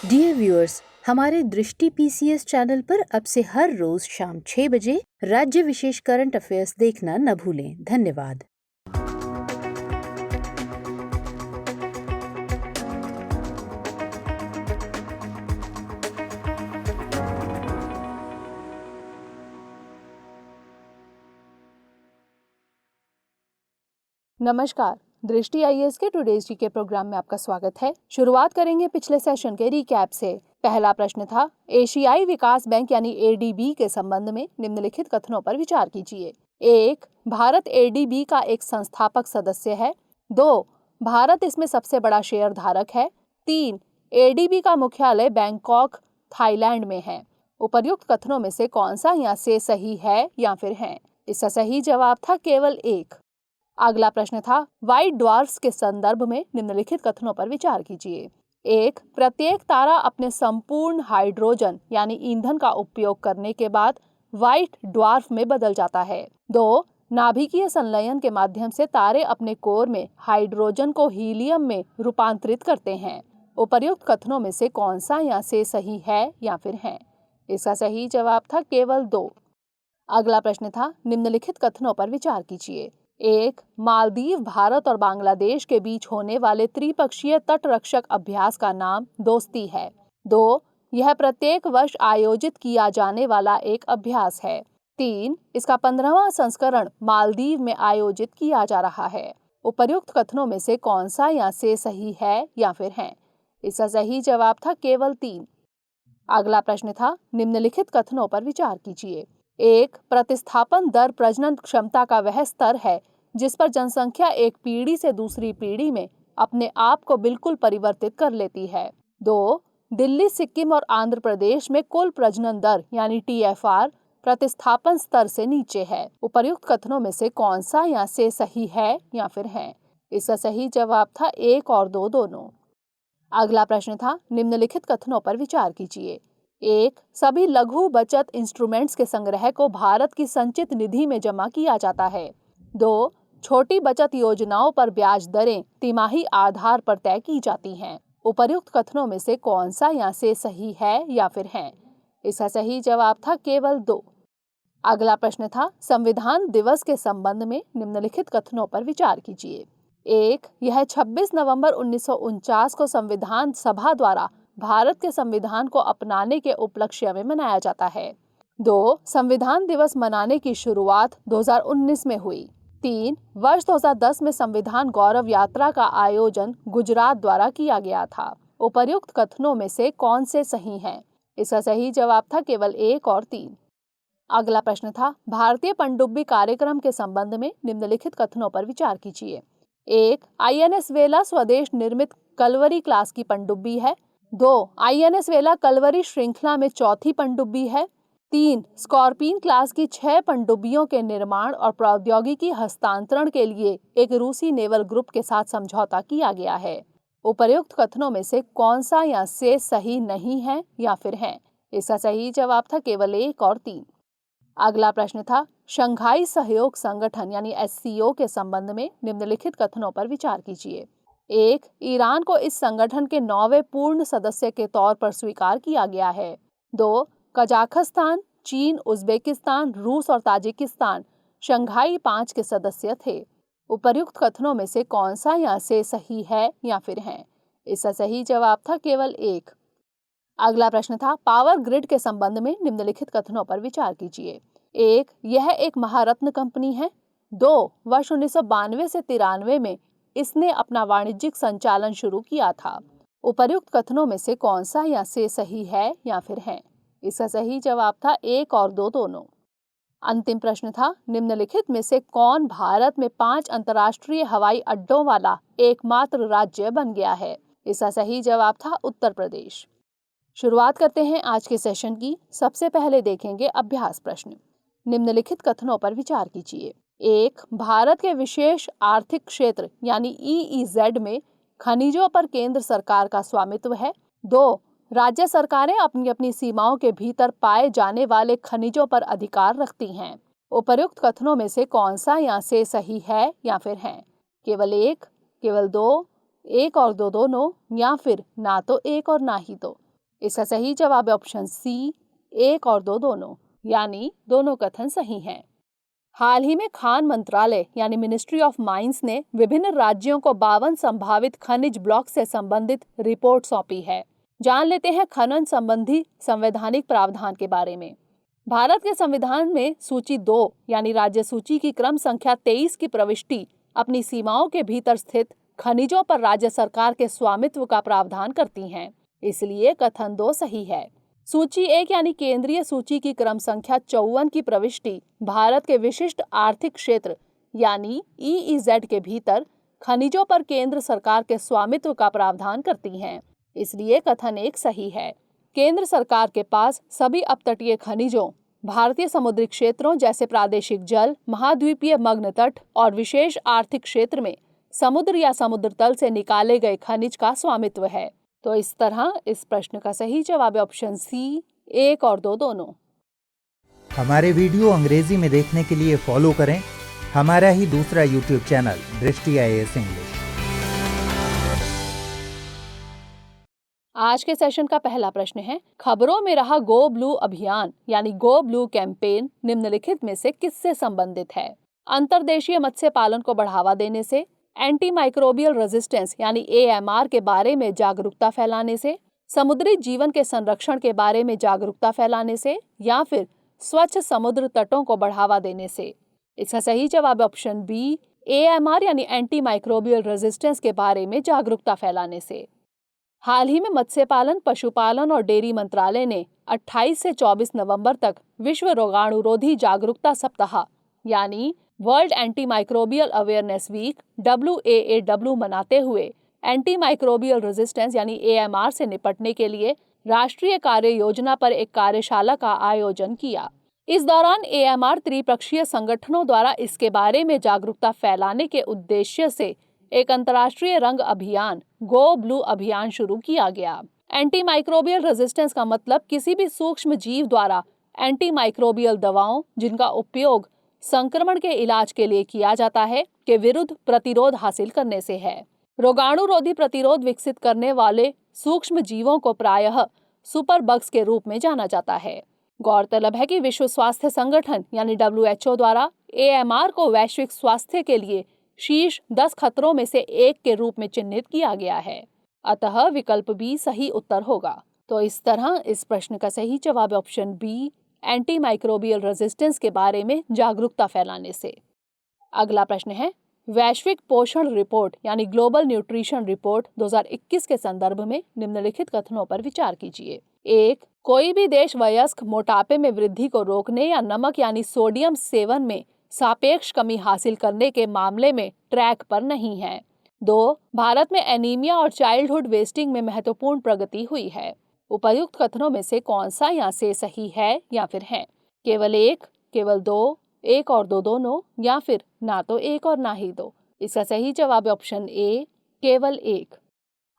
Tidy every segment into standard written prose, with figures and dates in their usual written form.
Dear viewers, हमारे दृष्टि PCS channel पर अब से हर रोज शाम 6 बजे राज्य विशेष करंट अफेयर्स देखना न भूलें। धन्यवाद। नमस्कार, दृष्टि आईएएस के टुडेज जीके प्रोग्राम में आपका स्वागत है। शुरुआत करेंगे पिछले सेशन के रिकैप से। पहला प्रश्न था, एशियाई विकास बैंक यानी एडीबी के संबंध में निम्नलिखित कथनों पर विचार कीजिए। 1. भारत एडीबी का एक संस्थापक सदस्य है। 2. भारत इसमें सबसे बड़ा शेयर धारक है। 3. एडीबी का मुख्यालय बैंकॉक, थाईलैंड में है। उपर्युक्त कथनों में से कौन सा यहाँ से सही है या फिर है? इसका सही जवाब था केवल 1। अगला प्रश्न था, व्हाइट ड्वार्फ्स के संदर्भ में निम्नलिखित कथनों पर विचार कीजिए। 1. प्रत्येक तारा अपने संपूर्ण हाइड्रोजन यानी ईंधन का उपयोग करने के बाद व्हाइट ड्वार्फ में बदल जाता है। 2. नाभिकीय संलयन के माध्यम से तारे अपने कोर में हाइड्रोजन को हीलियम में रूपांतरित करते हैं। उपर्युक्त कथनों में से कौन सा यहाँ से सही है या फिर है? इसका सही जवाब था केवल 2। अगला प्रश्न था, निम्नलिखित कथनों पर विचार कीजिए। 1. मालदीव, भारत और बांग्लादेश के बीच होने वाले त्रिपक्षीय तटरक्षक अभ्यास का नाम दोस्ती है। 2. यह प्रत्येक वर्ष आयोजित किया जाने वाला एक अभ्यास है। 3. इसका 15वां संस्करण मालदीव में आयोजित किया जा रहा है। उपर्युक्त कथनों में से कौन सा यहाँ से सही है या फिर है? इसका सही जवाब था केवल 3। अगला प्रश्न था, निम्नलिखित कथनों पर विचार कीजिए। 1. प्रतिस्थापन दर प्रजनन क्षमता का वह स्तर है जिस पर जनसंख्या एक पीढ़ी से दूसरी पीढ़ी में अपने आप को बिल्कुल परिवर्तित कर लेती है। 2. दिल्ली, सिक्किम और आंध्र प्रदेश में कुल प्रजनन दर यानी TFR प्रतिस्थापन स्तर से नीचे है। उपर्युक्त कथनों में से कौन सा यहाँ से सही है या फिर है? इसका सही जवाब था 1 और 2 दोनों। अगला प्रश्न था, निम्नलिखित कथनों पर विचार कीजिए। 1. सभी लघु बचत इंस्ट्रूमेंट्स के संग्रह को भारत की संचित निधि में जमा किया जाता है। 2. छोटी बचत योजनाओं पर ब्याज दरें तिमाही आधार पर तय की जाती हैं। उपर्युक्त कथनों में से कौन सा यहाँ से सही है या फिर है? इसका सही जवाब था केवल 2। अगला प्रश्न था, संविधान दिवस के संबंध में निम्नलिखित कथनों पर विचार कीजिए। 1. यह 26 नवंबर 1949 को संविधान सभा द्वारा भारत के संविधान को अपनाने के उपलक्ष्य में मनाया जाता है। 2. संविधान दिवस मनाने की शुरुआत 2019 में हुई। 3. वर्ष 2010 में संविधान गौरव यात्रा का आयोजन गुजरात द्वारा किया गया था। उपर्युक्त कथनों में से कौन से सही हैं? इसका सही जवाब था केवल 1 और 3। अगला प्रश्न था, भारतीय पनडुब्बी कार्यक्रम के संबंध में निम्नलिखित कथनों पर विचार कीजिए। 1. INS वेला स्वदेश निर्मित कलवरी क्लास की पनडुब्बी है। 2. INS वेला कलवरी श्रृंखला में चौथी पनडुब्बी है। 3. स्कॉर्पिन क्लास की 6 पनडुब्बियों के निर्माण और प्रौद्योगिकी हस्तांतरण के लिए एक रूसी नेवल ग्रुप के साथ समझौता किया गया है। उपर्युक्त कथनों में से कौन सा यहाँ से सही नहीं है या फिर है? इसका सही जवाब था केवल 1 और 3। अगला प्रश्न था, शंघाई सहयोग संगठन यानी SCO के संबंध में निम्नलिखित कथनों पर विचार कीजिए। 1. ईरान को इस संगठन के 9वें पूर्ण सदस्य के तौर पर स्वीकार किया गया है। 2. कजाकिस्तान, चीन, उज्बेकिस्तान, रूस और ताजिकिस्तान शंघाई 5 के सदस्य थे। उपर्युक्त कथनों में से कौन सा यहाँ से सही है या फिर है? इसका सही जवाब था केवल 1। अगला प्रश्न था, पावर ग्रिड के संबंध में निम्नलिखित कथनों पर विचार कीजिए। 1. यह एक महारत्न कंपनी है। 2. वर्ष 1992 से 93 में इसने अपना वाणिज्यिक संचालन शुरू किया था। उपर्युक्त कथनों में से कौन सा यहाँ से सही है या फिर है? इसका सही जवाब था 1 और 2 दोनों। अंतिम प्रश्न था, निम्नलिखित में से कौन भारत में 5 अंतर्राष्ट्रीय हवाई अड्डों वाला एकमात्र राज्य बन गया है? इसका सही जवाब था उत्तर प्रदेश। शुरुआत करते हैं आज के सेशन की। सबसे पहले देखेंगे अभ्यास प्रश्न। निम्नलिखित कथनों पर विचार कीजिए। 1. भारत के विशेष आर्थिक क्षेत्र यानी EEZ में खनिजों पर केंद्र सरकार का स्वामित्व है। 2. राज्य सरकारें अपनी अपनी सीमाओं के भीतर पाए जाने वाले खनिजों पर अधिकार रखती हैं। उपर्युक्त कथनों में से कौन सा यहाँ से सही है या फिर है? केवल 1, केवल 2, 1 और 2 दोनों, या फिर ना तो 1 और ना ही 2? इसका सही जवाब है ऑप्शन सी, 1 और 2 दोनों, यानी दोनों कथन सही हैं। हाल ही में खान मंत्रालय यानी मिनिस्ट्री ऑफ माइंस ने विभिन्न राज्यों को 52 संभावित खनिज ब्लॉक से संबंधित रिपोर्ट सौंपी है। जान लेते हैं खनन संबंधी संवैधानिक प्रावधान के बारे में। भारत के संविधान में सूची 2 यानी राज्य सूची की क्रम संख्या 23 की प्रविष्टि अपनी सीमाओं के भीतर स्थित खनिजों पर राज्य सरकार के स्वामित्व का प्रावधान करती हैं। इसलिए कथन 2 सही है। सूची 1 यानी केंद्रीय सूची की क्रम संख्या 54 की प्रविष्टि भारत के विशिष्ट आर्थिक क्षेत्र यानी EEZ के भीतर खनिजों पर केंद्र सरकार के स्वामित्व का प्रावधान करती हैं। इसलिए कथन 1 सही है। केंद्र सरकार के पास सभी अपतटीय खनिजों, भारतीय समुद्री क्षेत्रों जैसे प्रादेशिक जल, महाद्वीपीय मग्न तट और विशेष आर्थिक क्षेत्र में समुद्र या समुद्र तल से निकाले गए खनिज का स्वामित्व है। तो इस तरह इस प्रश्न का सही जवाब है ऑप्शन सी, 1 और 2 दोनों। हमारे वीडियो अंग्रेजी में देखने के लिए फॉलो करें हमारा ही दूसरा यूट्यूब चैनल दृष्टि IAS इंग्लिश। आज के सेशन का पहला प्रश्न है, खबरों में रहा गो ब्लू अभियान यानी गो ब्लू कैंपेन निम्नलिखित में से किससे संबंधित है? अंतर्देशीय मत्स्य पालन को बढ़ावा देने से, एंटी माइक्रोबियल रेजिस्टेंस यानी AMR के बारे में जागरूकता फैलाने से, समुद्री जीवन के संरक्षण के बारे में जागरूकता फैलाने से, या फिर स्वच्छ समुद्र तटों को बढ़ावा देने से? इसका सही जवाब ऑप्शन बी, AMR यानी एंटी माइक्रोबियल रेजिस्टेंस के बारे में जागरूकता फैलाने से। हाल ही में मत्स्य पालन, पशुपालन और डेयरी मंत्रालय ने 28 से 24 नवंबर तक विश्व रोगाणुरोधी जागरूकता सप्ताह यानी world anti microbial awareness week WAAW मनाते हुए एंटी माइक्रोबियल रेजिस्टेंस यानी AMR से निपटने के लिए राष्ट्रीय कार्य योजना पर एक कार्यशाला का आयोजन किया। इस दौरान AMR त्रिपक्षीय संगठनों द्वारा इसके बारे में जागरूकता फैलाने के उद्देश्य से एक अंतर्राष्ट्रीय रंग अभियान गो ब्लू अभियान शुरू किया गया। एंटी माइक्रोबियल रेजिस्टेंस का मतलब किसी भी सूक्ष्म जीव द्वारा एंटी माइक्रोबियल दवाओं जिनका उपयोग संक्रमण के इलाज के लिए किया जाता है के विरुद्ध प्रतिरोध हासिल करने से है। रोगाणुरोधी प्रतिरोध विकसित करने वाले सूक्ष्म जीवों को प्रायः सुपर बग्स के रूप में जाना जाता है। गौरतलब है कि विश्व स्वास्थ्य संगठन यानी WHO द्वारा AMR को वैश्विक स्वास्थ्य के लिए शीर्ष 10 खतरों में से एक के रूप में चिन्हित किया गया है। अतः विकल्प बी सही उत्तर होगा। तो इस तरह इस प्रश्न का सही जवाब option B, anti microbial resistance के बारे में जागरूकता फैलाने से। अगला प्रश्न है, वैश्विक पोषण रिपोर्ट यानी ग्लोबल न्यूट्रिशन रिपोर्ट 2021 के संदर्भ में निम्नलिखित कथनों पर विचार कीजिए। 1. कोई भी देश वयस्क मोटापे में वृद्धि को रोकने या नमक यानी सोडियम सेवन में सापेक्ष कमी हासिल करने के मामले में ट्रैक पर नहीं है। 2. भारत में एनीमिया और चाइल्डहुड वेस्टिंग में महत्वपूर्ण प्रगति हुई है। उपर्युक्त कथनों में से कौन सा यहाँ से सही है या फिर है? केवल 1, केवल 2, 1 और 2 दोनों, या फिर ना तो 1 और ना ही 2? इसका सही जवाब ऑप्शन ए, केवल 1।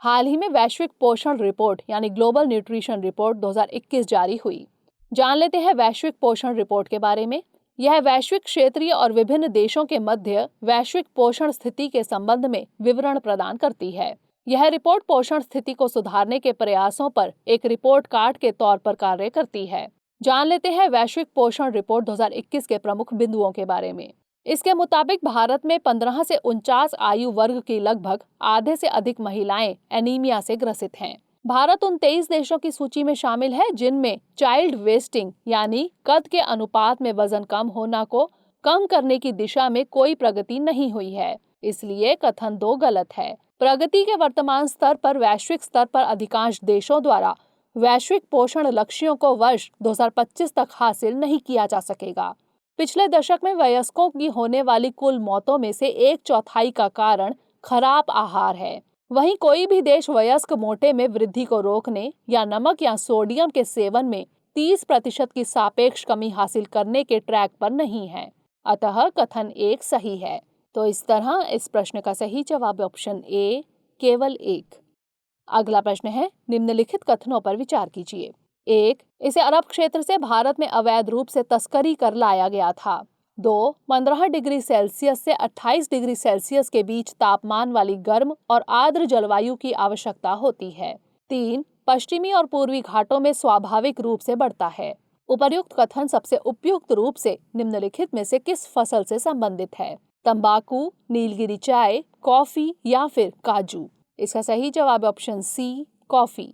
हाल ही में वैश्विक पोषण रिपोर्ट यानी ग्लोबल न्यूट्रिशन रिपोर्ट 2021 जारी हुई। जान लेते हैं वैश्विक पोषण रिपोर्ट के बारे में। यह वैश्विक, क्षेत्रीय और विभिन्न देशों के मध्य वैश्विक पोषण स्थिति के संबंध में विवरण प्रदान करती है। यह रिपोर्ट पोषण स्थिति को सुधारने के प्रयासों पर एक रिपोर्ट कार्ड के तौर पर कार्य करती है। जान लेते हैं वैश्विक पोषण रिपोर्ट 2021 के प्रमुख बिंदुओं के बारे में। इसके मुताबिक भारत में 15 से 49 आयु वर्ग की लगभग आधे से अधिक महिलाएं एनीमिया से ग्रसित हैं। भारत उन 23 देशों की सूची में शामिल है जिनमें चाइल्ड वेस्टिंग यानी कद के अनुपात में वजन कम होना को कम करने की दिशा में कोई प्रगति नहीं हुई है। इसलिए कथन 2 गलत है। प्रगति के वर्तमान स्तर पर वैश्विक स्तर पर अधिकांश देशों द्वारा वैश्विक पोषण लक्ष्यों को वर्ष 2025 तक हासिल नहीं किया जा सकेगा। पिछले दशक में वयस्कों की होने वाली कुल मौतों में से 1/4 का कारण खराब आहार है। वहीं कोई भी देश वयस्क मोटे में वृद्धि को रोकने या नमक या सोडियम के सेवन में 30% की सापेक्ष कमी हासिल करने के ट्रैक पर नहीं है। अतः कथन 1 सही है। तो इस तरह इस प्रश्न का सही जवाब ऑप्शन ए, केवल 1। अगला प्रश्न है, निम्नलिखित कथनों पर विचार कीजिए। 1. इसे अरब क्षेत्र से भारत में अवैध रूप से तस्करी कर लाया गया था। 2. 15 डिग्री सेल्सियस से 28 डिग्री सेल्सियस के बीच तापमान वाली गर्म और आर्द्र जलवायु की आवश्यकता होती है। 3. पश्चिमी और पूर्वी घाटों में स्वाभाविक रूप से बढ़ता है। उपर्युक्त कथन सबसे उपयुक्त रूप से निम्नलिखित में से किस फसल से संबंधित है? तंबाकू, नीलगिरी चाय, कॉफी या फिर काजू? इसका सही जवाब है option C, coffee.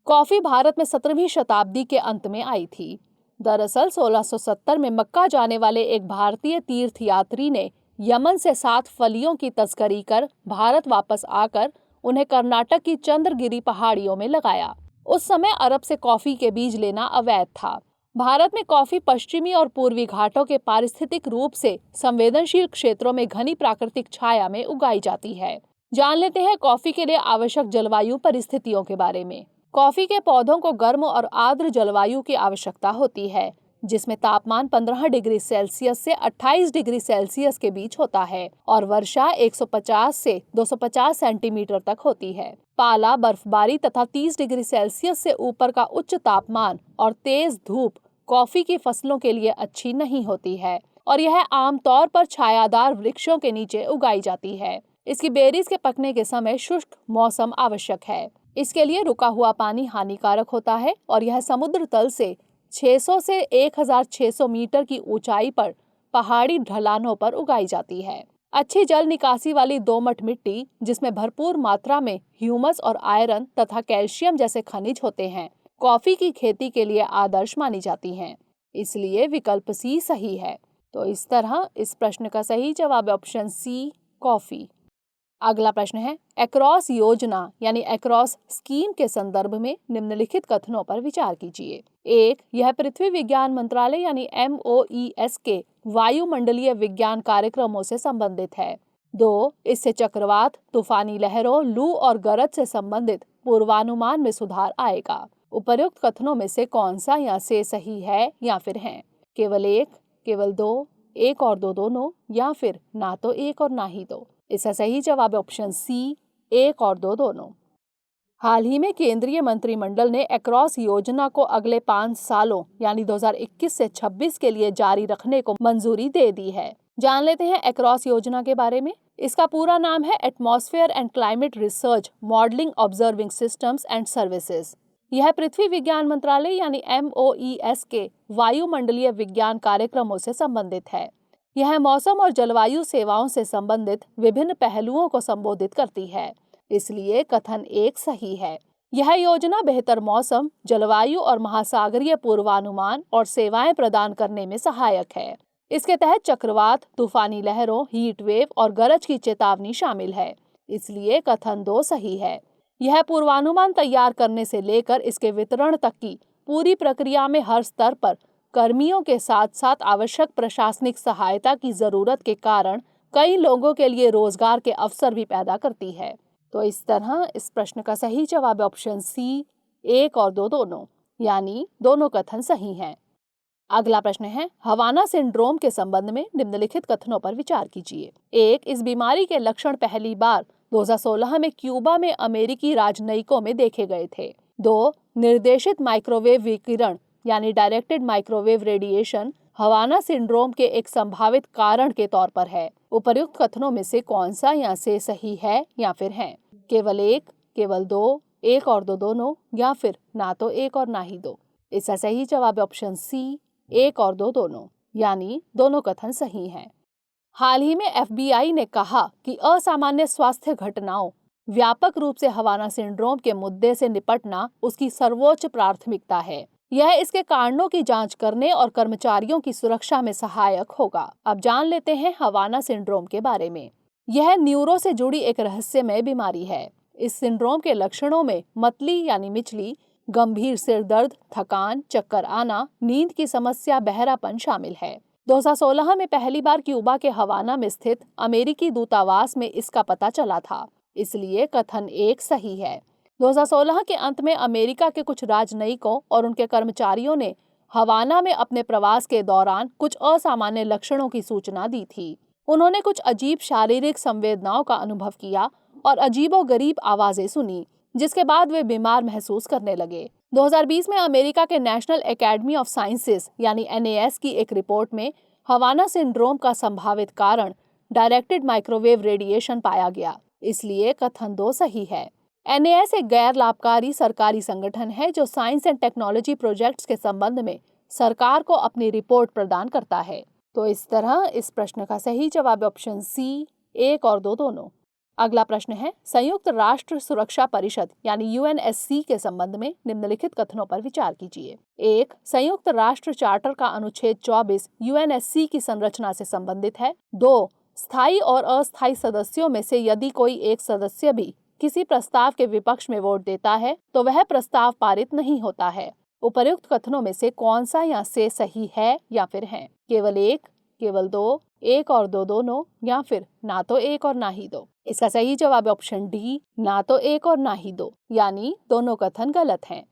Coffee Bharat में 17वीं शताब्दी के अंत में आई थी। दरअसल 1670 में मक्का जाने वाले एक भारतीय तीर्थयात्री ने यमन से 7 फलियों की तस्करी कर भारत वापस आकर उन्हें कर्नाटक की चंद्रगिरी पहाड़ियों में लगाया। उस समय अरब से कॉफी के बीज लेना अवैध था। भारत में कॉफी पश्चिमी और पूर्वी घाटों के पारिस्थितिक रूप से संवेदनशील क्षेत्रों में घनी प्राकृतिक छाया में उगाई जाती है। जान लेते हैं कॉफी के लिए आवश्यक जलवायु परिस्थितियों के बारे में। कॉफी के पौधों को गर्म और आर्द्र जलवायु की आवश्यकता होती है, जिसमें तापमान 15 डिग्री सेल्सियस से 28 डिग्री सेल्सियस के बीच होता है और वर्षा 150 से 250 सेंटीमीटर तक होती है। पाला, बर्फबारी तथा 30 डिग्री सेल्सियस से ऊपर का उच्च तापमान और तेज धूप कॉफी की फसलों के लिए अच्छी नहीं होती है और यह आमतौर पर छायादार वृक्षों के नीचे उगाई जाती है। इसकी बेरीज के पकने के समय शुष्क मौसम आवश्यक है। इसके लिए रुका हुआ पानी हानिकारक होता है और यह समुद्र तल से 600 से 1600 मीटर की ऊंचाई पर पहाड़ी ढलानों पर उगाई जाती है। अच्छी जल निकासी वाली दोमट मिट्टी, जिसमें भरपूर मात्रा में ह्यूमस और आयरन तथा कैल्शियम जैसे खनिज होते हैं, कॉफी की खेती के लिए आदर्श मानी जाती हैं। इसलिए विकल्प सी सही है। तो इस तरह इस प्रश्न का सही जवाब है ऑप्शन सी, कॉफी। अगला प्रश्न है, एक्रॉस योजना यानी एक्रॉस स्कीम के संदर्भ में निम्नलिखित कथनों पर विचार कीजिए। 1. यह पृथ्वी विज्ञान मंत्रालय यानी MOES के वायुमंडलीय विज्ञान कार्यक्रमों से संबंधित है। 2. इससे चक्रवात, तूफानी लहरों, लू और गरज से संबंधित पूर्वानुमान में सुधार आएगा। उपर्युक्त कथनों में से कौन सा या से सही है या फिर है? केवल 1, केवल 2, 1 और 2 दोनों, या फिर ना तो 1 और ना ही 2? इसका सही जवाब है ऑप्शन सी, 1 और 2 दोनों। हाल ही में केंद्रीय मंत्रिमंडल ने एक्रॉस योजना को अगले 5 सालों यानी 2021 से 26 के लिए जारी रखने को मंजूरी दे दी है। जान लेते हैं एक्रॉस योजना के बारे में। इसका पूरा नाम है atmosphere and climate research modelling observing systems and services. यह पृथ्वी विज्ञान मंत्रालय यानी MOES के वायुमंडलीय विज्ञान कार्यक्रमों से संबंधित है। यह मौसम और जलवायु सेवाओं से संबंधित विभिन्न पहलुओं को संबोधित करती है, इसलिए कथन 1 सही है। यह योजना बेहतर मौसम, जलवायु और महासागरीय पूर्वानुमान और सेवाएं प्रदान करने में सहायक है। इसके तहत चक्रवात, तूफानी लहरों, हीट वेव और गरज की चेतावनी शामिल है, इसलिए कथन 2 सही है। यह पूर्वानुमान तैयार करने से लेकर इसके वितरण तक की पूरी प्रक्रिया में हर स्तर पर कर्मियों के साथ साथ आवश्यक प्रशासनिक सहायता की जरूरत के कारण कई लोगों के लिए रोजगार के अवसर भी पैदा करती है। तो इस तरह इस प्रश्न का सही जवाब है ऑप्शन सी, 1 और 2 दोनों, यानी दोनों कथन सही हैं। अगला प्रश्न है, हवाना सिंड्रोम के संबंध में निम्नलिखित कथनों पर विचार कीजिए। 1. इस बीमारी के लक्षण पहली बार 2016 में क्यूबा में अमेरिकी राजनयिकों में देखे गए थे। 2. निर्देशित माइक्रोवेव विकिरण यानी डायरेक्टेड माइक्रोवेव रेडिएशन हवाना सिंड्रोम के एक संभावित कारण के तौर पर है। उपर्युक्त कथनों में से कौन सा या से सही है या फिर है? केवल 1, केवल 2, 1 और 2 दोनों, या फिर ना तो 1 और ना ही 2? इसका सही जवाब है ऑप्शन सी, 1 और 2 दोनों, यानी दोनों कथन सही हैं। हाल ही में FBI ने कहा कि असामान्य स्वास्थ्य घटनाओं, व्यापक रूप से हवाना सिंड्रोम के मुद्दे से निपटना उसकी सर्वोच्च प्राथमिकता है। यह इसके कारणों की जांच करने और कर्मचारियों की सुरक्षा में सहायक होगा। अब जान लेते हैं हवाना सिंड्रोम के बारे में। यह न्यूरो से जुड़ी एक रहस्यमय बीमारी है। इस सिंड्रोम के लक्षणों में मतली यानी मिचली, गंभीर सिर दर्द, थकान, चक्कर आना, नींद की समस्या, बहरापन शामिल है। 2016 में पहली बार क्यूबा के हवाना में स्थित अमेरिकी दूतावास में इसका पता चला था, इसलिए कथन 1 सही है। 2016 के अंत में अमेरिका के कुछ राजनयिकों और उनके कर्मचारियों ने हवाना में अपने प्रवास के दौरान कुछ असामान्य लक्षणों की सूचना दी थी। उन्होंने कुछ अजीब शारीरिक संवेदनाओं का अनुभव किया और अजीबोगरीब आवाजें सुनी, जिसके बाद वे बीमार महसूस करने लगे। 2020 में अमेरिका के नेशनल एकेडमी ऑफ साइंसेज यानी NAS की एक रिपोर्ट में हवाना सिंड्रोम का संभावित कारण डायरेक्टेड माइक्रोवेव रेडिएशन पाया गया, इसलिए कथन 2 सही है। NAS एक गैर लाभकारी सरकारी संगठन है जो साइंस एंड टेक्नोलॉजी प्रोजेक्ट्स के संबंध में सरकार को अपनी रिपोर्ट प्रदान करता है। तो इस तरह इस प्रश्न का सही जवाब ऑप्शन सी 1 और 2 दोनों। अगला प्रश्न है, संयुक्त राष्ट्र सुरक्षा परिषद यानी UNSC के संबंध में निम्नलिखित कथनों पर विचार कीजिए। 1. संयुक्त राष्ट्र चार्टर का अनुच्छेद 24 UNSC की संरचना से संबंधित है। 2. स्थायी और अस्थायी सदस्यों में से यदि कोई एक सदस्य भी किसी प्रस्ताव के विपक्ष में वोट देता है तो वह प्रस्ताव पारित नहीं होता है। उपर्युक्त कथनों में से कौन सा या से सही है या फिर है? केवल 1, केवल 2, 1 और 2 दोनों, या फिर ना तो 1 और ना ही 2। इसका सही जवाब ऑप्शन डी, ना तो 1 और ना ही 2, यानी दोनों कथन गलत हैं।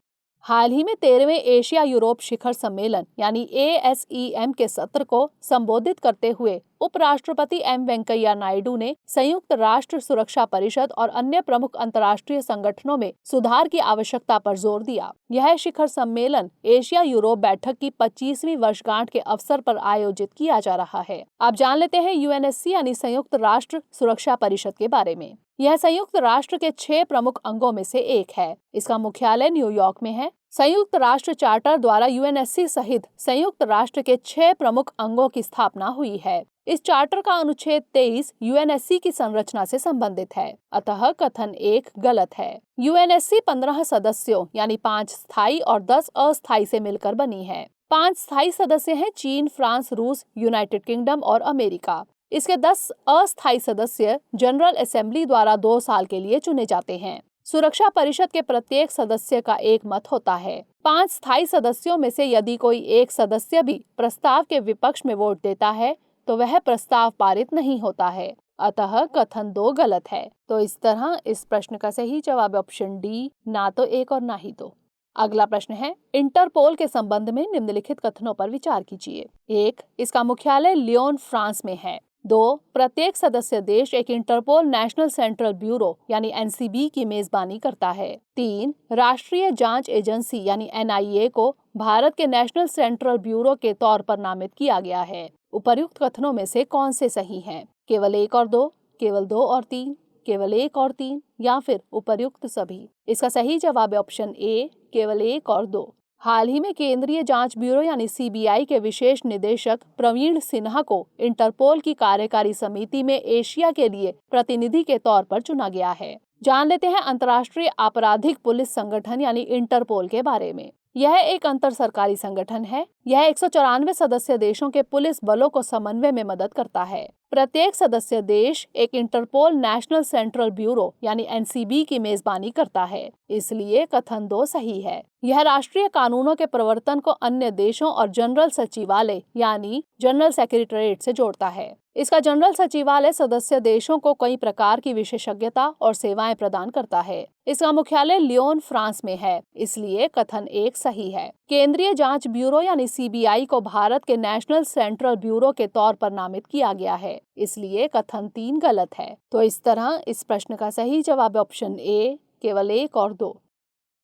हाल ही में 13वें एशिया यूरोप शिखर सम्मेलन यानी ASEM के सत्र को संबोधित करते हुए उपराष्ट्रपति M वेंकैया नायडू ने संयुक्त राष्ट्र सुरक्षा परिषद और अन्य प्रमुख अंतर्राष्ट्रीय संगठनों में सुधार की आवश्यकता पर जोर दिया। यह शिखर सम्मेलन एशिया यूरोप बैठक की 25वीं वर्षगांठ के अवसर पर आयोजित किया जा रहा है। आप जान लेते हैं UNSC यानी संयुक्त राष्ट्र सुरक्षा परिषद के बारे में। यह संयुक्त राष्ट्र के 6 प्रमुख अंगों में से एक है। इसका मुख्यालय न्यूयॉर्क में है। संयुक्त राष्ट्र चार्टर द्वारा UNSC सहित संयुक्त राष्ट्र के 6 प्रमुख अंगों की स्थापना हुई है। इस चार्टर का अनुच्छेद 23 UNSC की संरचना से संबंधित है, अतः कथन 1 गलत है। UNSC 15 सदस्यों यानी 5 स्थायी और 10 अस्थायी से मिलकर बनी है। 5 स्थायी सदस्य हैं चीन, फ्रांस, रूस, यूनाइटेड किंगडम और अमेरिका। इसके 10 अस्थायी सदस्य जनरल असेंबली द्वारा 2 साल के लिए चुने जाते हैं। सुरक्षा परिषद के प्रत्येक सदस्य का एक मत होता है। 5 स्थायी सदस्यों में से यदि कोई एक सदस्य भी प्रस्ताव के विपक्ष में वोट देता है तो वह प्रस्ताव पारित नहीं होता है, अतः कथन 2 गलत है। तो इस तरह इस प्रश्न का सही जवाब ऑप्शन डी, ना तो 1 और ना ही 2। अगला प्रश्न है, इंटरपोल के संबंध में निम्नलिखित कथनों पर विचार कीजिए। 1. इसका मुख्यालय लियोन, फ्रांस में है। 2. प्रत्येक सदस्य देश एक इंटरपोल नेशनल सेंट्रल ब्यूरो यानी NCB की मेजबानी करता है। 3. राष्ट्रीय जांच एजेंसी यानी NIA को भारत के नेशनल सेंट्रल ब्यूरो के तौर पर नामित किया गया है। उपर्युक्त कथनों में से कौन से सही हैं? केवल 1 और 2, केवल 2 और 3, केवल 1 और 3, या फिर उपर्युक्त सभी? इसका सही जवाब है ऑप्शन ए, केवल 1 और 2। हाल ही में केंद्रीय जांच ब्यूरो यानी CBI के विशेष निदेशक प्रवीण सिन्हा को इंटरपोल की कार्यकारी समिति में एशिया के लिए प्रतिनिधि के तौर पर चुना गया है। जान लेते हैं अंतर्राष्ट्रीय आपराधिक पुलिस संगठन यानी इंटरपोल के बारे में। यह एक अंतर सरकारी संगठन है। यह 194 सदस्य देशों के पुलिस बलों को समन्वय में मदद करता है। प्रत्येक सदस्य देश एक इंटरपोल नेशनल सेंट्रल ब्यूरो यानी NCB की मेजबानी करता है, इसलिए कथन 2 सही है। यह राष्ट्रीय कानूनों के प्रवर्तन को अन्य देशों और जनरल सचिवालय यानी जनरल सेक्रेटरीट से जोड़ता है। इसका जनरल सचिवालय सदस्य देशों को कई प्रकार की विशेषज्ञता और सेवाएं प्रदान करता है। इसका मुख्यालय लियोन, फ्रांस में है, इसलिए कथन 1 सही है। केंद्रीय जांच ब्यूरो यानी CBI को भारत के नेशनल सेंट्रल ब्यूरो के तौर पर नामित किया गया है, इसलिए कथन 3 गलत है। तो इस तरह इस प्रश्न का सही जवाब ऑप्शन ए, केवल 1 और 2।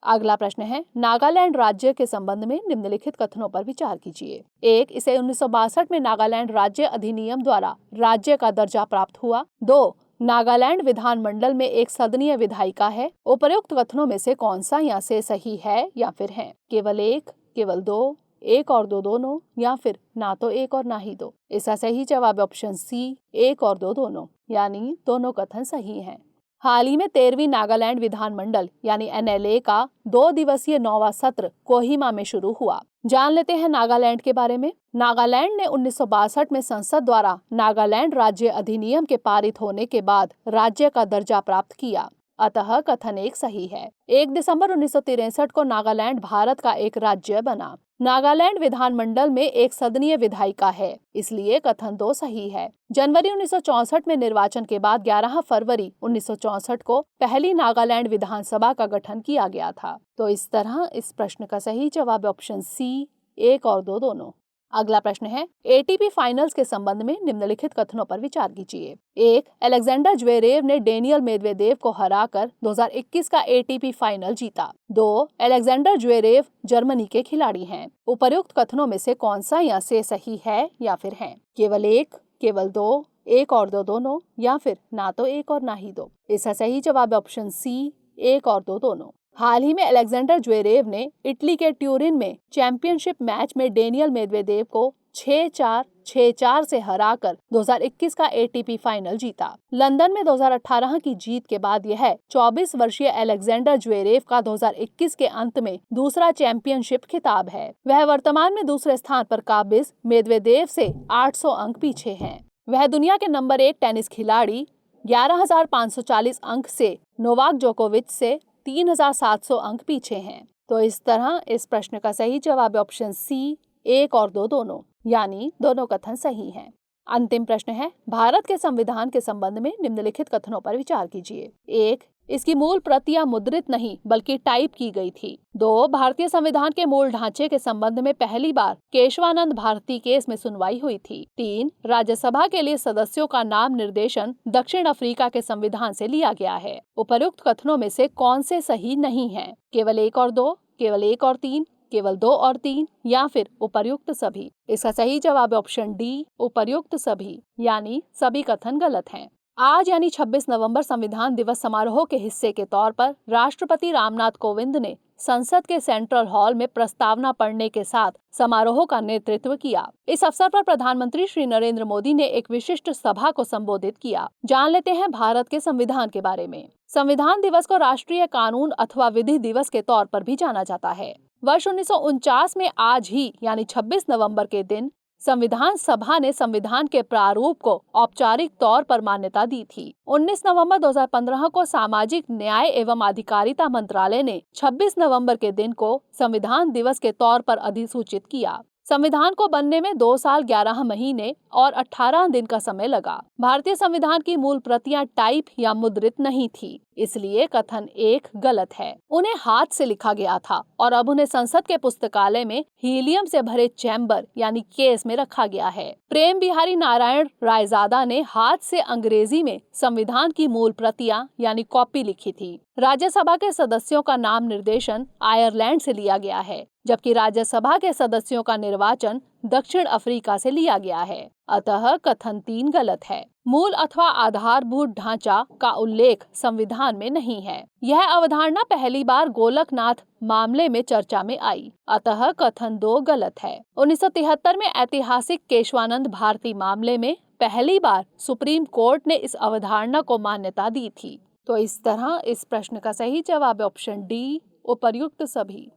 अगला प्रश्न है, नागालैंड राज्य के संबंध में निम्नलिखित कथनों पर विचार कीजिए। 1. इसे 1962 में नागालैंड राज्य अधिनियम द्वारा राज्य का दर्जा प्राप्त हुआ। 2. नागालैंड विधानमंडल में एक सदनीय विधायिका है। उपर्युक्त कथनों में से कौन सा या से सही है या फिर है? केवल 1, केवल 2, 1 और 2 दोनों, या फिर ना तो 1 और ना ही 2। इसका सही जवाब ऑप्शन सी, 1 और 2 दोनों, यानी दोनों कथन सही हैं। हाल ही में 13वीं नागालैंड विधानमंडल यानी NLA का 2 दिवसीय 9वां सत्र कोहिमा में शुरू हुआ। जान लेते हैं नागालैंड के बारे में। नागालैंड ने 1962 में संसद द्वारा नागालैंड राज्य अधिनियम के पारित होने के बाद राज्य का दर्जा प्राप्त किया, अतः कथन 1 सही है। 1 दिसंबर 1963 को नागालैंड भारत का एक राज्य बना। नागालैंड विधानमंडल में एक सदनीय विधायिका है, इसलिए कथन 2 सही है। जनवरी 1964 में निर्वाचन के बाद 11 फरवरी 1964 को पहली नागालैंड विधानसभा का गठन किया गया था। तो इस तरह इस प्रश्न का सही जवाब ऑप्शन सी, 1 और 2 दोनों। अगला प्रश्न है, ATP फाइनल्स के संबंध में निम्नलिखित कथनों पर विचार कीजिए। 1. अलेक्जेंडर ज्वेरेव ने डेनियल मेदवेदेव को हराकर 2021 का ATP फाइनल जीता। 2. अलेक्जेंडर ज्वेरेव जर्मनी के खिलाड़ी हैं। उपर्युक्त कथनों में से कौन सा या से सही है या फिर है? केवल 1, केवल 2, 1 और 2 दोनों, या फिर ना तो 1 और ना ही 2। इसका सही जवाब ऑप्शन सी, 1 और 2 दोनों। हाल ही में अलेक्जेंडर ज्वेरेव ने इटली के ट्यूरिन में चैंपियनशिप मैच में डेनियल मेदवेदेव को 6-4, 6-4 से हराकर 2021 का एटीपी फाइनल जीता। लंदन में 2018 की जीत के बाद यह 24 वर्षीय अलेक्जेंडर ज्वेरेव का 2021 के अंत में दूसरा चैंपियनशिप खिताब है। वह वर्तमान में दूसरे स्थान पर काबिज मेदवेदेव से 800 अंक पीछे हैं। वह दुनिया के नंबर 1 टेनिस खिलाड़ी 11,540 अंक से नोवाक जोकोविच से 3,700 अंक पीछे हैं। तो इस तरह इस प्रश्न का सही जवाब ऑप्शन सी 1 और 2 दोनों, यानी दोनों कथन सही हैं। अंतिम प्रश्न है, भारत के संविधान के संबंध में निम्नलिखित कथनों पर विचार कीजिए। 1. इसकी मूल प्रतियां मुद्रित नहीं बल्कि टाइप की गई थी। 2. भारतीय संविधान के मूल ढांचे के संबंध में पहली बार केशवानंद भारती केस में सुनवाई हुई थी। 3. राज्यसभा के लिए सदस्यों का नाम निर्देशन दक्षिण अफ्रीका के संविधान से लिया गया है। उपर्युक्त कथनों में से कौन से सही नहीं हैं? केवल 1 और 2, केवल 1 और 3, केवल 2 और 3 या फिर उपर्युक्त सभी? इसका सही जवाब ऑप्शन डी, उपर्युक्त सभी, यानी सभी कथन गलत हैं। आज यानी 26 नवंबर संविधान दिवस समारोह के हिस्से के तौर पर राष्ट्रपति रामनाथ कोविंद ने संसद के सेंट्रल हॉल में प्रस्तावना पढ़ने के साथ समारोह का नेतृत्व किया। इस अवसर पर प्रधानमंत्री श्री नरेंद्र मोदी ने एक विशिष्ट सभा को संबोधित किया। जान लेते हैं भारत के संविधान के बारे में। संविधान दिवस को राष्ट्रीय कानून अथवा विधि दिवस के तौर पर भी जाना जाता है। वर्ष 1949 में आज ही यानी 26 नवंबर के दिन संविधान सभा ने संविधान के प्रारूप को औपचारिक तौर पर मान्यता दी थी। 19 नवंबर 2015 को सामाजिक न्याय एवं अधिकारिता मंत्रालय ने 26 नवंबर के दिन को संविधान दिवस के तौर पर अधिसूचित किया। संविधान को बनने में 2 साल 11 महीने और 18 दिन का समय लगा। भारतीय संविधान की मूल प्रतियां टाइप या मुद्रित नहीं थी, इसलिए कथन 1 गलत है। उन्हें हाथ से लिखा गया था और अब उन्हें संसद के पुस्तकालय में हीलियम से भरे चैम्बर यानी केस में रखा गया है। प्रेम बिहारी नारायण रायजादा ने हाथ से अंग्रेजी में संविधान की मूल प्रतियां यानी कॉपी लिखी थी। राज्यसभा के सदस्यों का नाम निर्देशन आयरलैंड से लिया गया है, जबकि राज्यसभा के सदस्यों का निर्वाचन दक्षिण अफ्रीका से लिया गया है। अतः कथन 3 गलत है। मूल अथवा आधारभूत ढांचा का उल्लेख संविधान में नहीं है। यह अवधारणा पहली बार गोलकनाथ मामले में चर्चा में आई। अतः कथन 2 गलत है। 1973 में ऐतिहासिक केशवानंद भारती मामले में पहली बार सुप्रीम कोर्ट ने इस अवधारणा को मान्यता दी थी। तो इस तरह इस प्रश्न का सही जवाब ऑप्शन डी, उपर्युक्त सभी।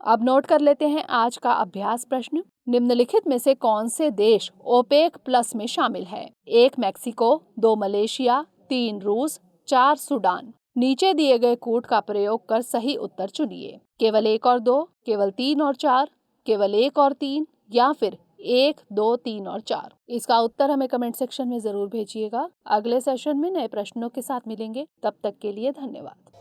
अब नोट कर लेते हैं आज का अभ्यास प्रश्न। निम्नलिखित में से कौन से देश ओपेक प्लस में शामिल है? 1 मैक्सिको, 2 मलेशिया, 3 रूस, 4 सूडान। नीचे दिए गए कूट का प्रयोग कर सही उत्तर चुनिए। केवल 1 और 2, केवल 3 और 4, केवल 1 और 3 या फिर 1, 2, 3 और 4। इसका उत्तर हमें कमेंट सेक्शन में जरूर भेजिएगा। अगले सेशन में नए प्रश्नों के साथ मिलेंगे। तब तक के लिए धन्यवाद।